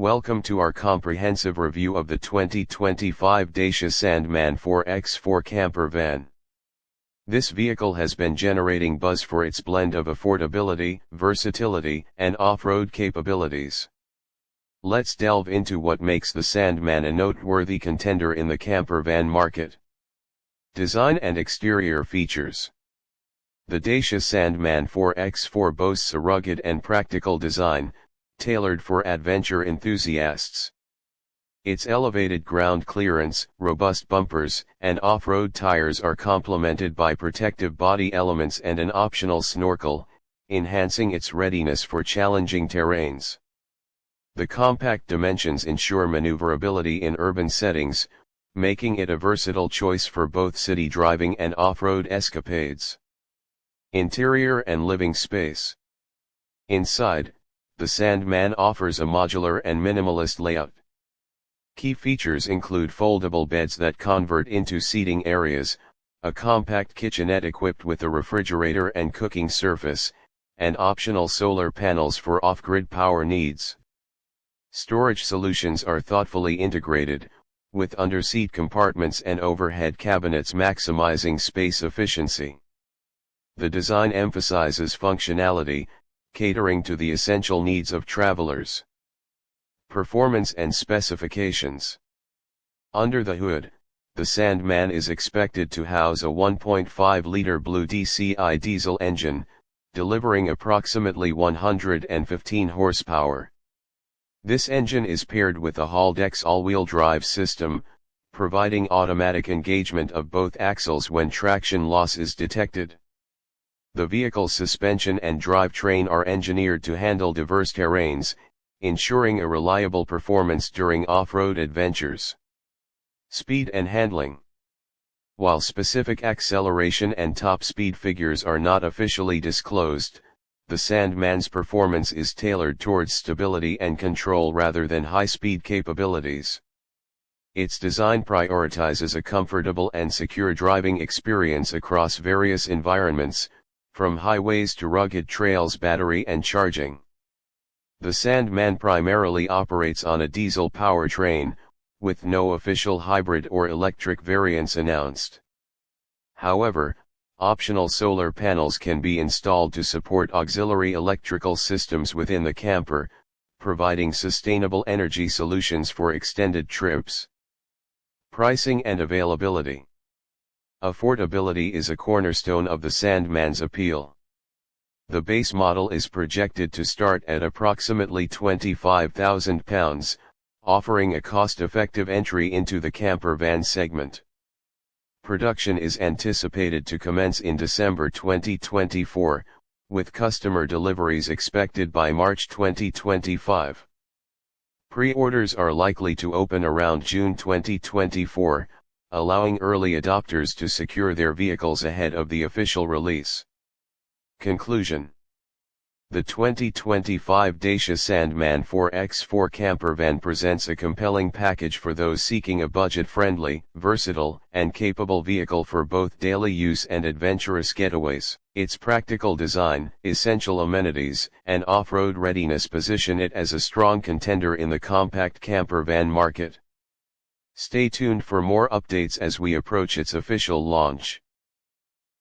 Welcome to our comprehensive review of the 2025 Dacia Sandman 4x4 camper van. This vehicle has been generating buzz for its blend of affordability, versatility, and off-road capabilities. Let's delve into what makes the Sandman a noteworthy contender in the camper van market. Design and exterior features. The Dacia Sandman 4x4 boasts a rugged and practical design, tailored for adventure enthusiasts. Its elevated ground clearance, robust bumpers, and off-road tires are complemented by protective body elements and an optional snorkel, enhancing its readiness for challenging terrains. The compact dimensions ensure maneuverability in urban settings, making it a versatile choice for both city driving and off-road escapades. Interior and living space. Inside, the Sandman offers a modular and minimalist layout. Key features include foldable beds that convert into seating areas, a compact kitchenette equipped with a refrigerator and cooking surface, and optional solar panels for off-grid power needs. Storage solutions are thoughtfully integrated, with under-seat compartments and overhead cabinets maximizing space efficiency. The design emphasizes functionality, catering to the essential needs of travelers. Performance and specifications. Under the hood, the Sandman is expected to house a 1.5-liter Blue DCI diesel engine, delivering approximately 115 horsepower. This engine is paired with a Haldex all-wheel drive system, providing automatic engagement of both axles when traction loss is detected. The vehicle's suspension and drivetrain are engineered to handle diverse terrains, ensuring a reliable performance during off-road adventures. Speed and handling. While specific acceleration and top speed figures are not officially disclosed, the Sandman's performance is tailored towards stability and control rather than high-speed capabilities. Its design prioritizes a comfortable and secure driving experience across various environments, from highways to rugged trails, battery and charging. The Sandman primarily operates on a diesel powertrain, with no official hybrid or electric variants announced. However, optional solar panels can be installed to support auxiliary electrical systems within the camper, providing sustainable energy solutions for extended trips. Pricing and availability. Affordability is a cornerstone of the Sandman's appeal. The base model is projected to start at approximately £25,000, offering a cost-effective entry into the camper van segment. Production is anticipated to commence in December 2024, with customer deliveries expected by March 2025. Pre-orders are likely to open around June 2024, allowing early adopters to secure their vehicles ahead of the official release. Conclusion. The 2025 Dacia Sandman 4x4 camper van presents a compelling package for those seeking a budget-friendly, versatile, and capable vehicle for both daily use and adventurous getaways. Its practical design, essential amenities, and off-road readiness position it as a strong contender in the compact camper van market. Stay tuned for more updates as we approach its official launch.